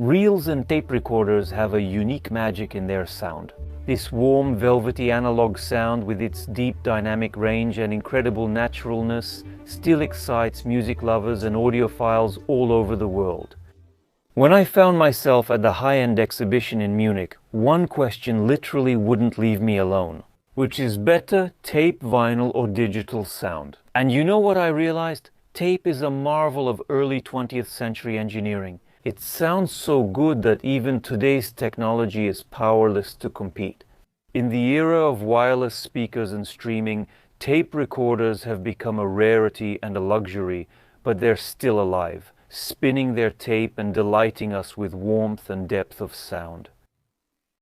Reels and tape recorders have a unique magic in their sound. This warm, velvety analog sound with its deep dynamic range and incredible naturalness still excites music lovers and audiophiles all over the world. When I found myself at the high-end exhibition in Munich, one question literally wouldn't leave me alone. Which is better, tape, vinyl, or digital sound? And you know what I realized? Tape is a marvel of early 20th century engineering. It sounds so good that even today's technology is powerless to compete. In the era of wireless speakers and streaming, tape recorders have become a rarity and a luxury, but they're still alive, spinning their tape and delighting us with warmth and depth of sound.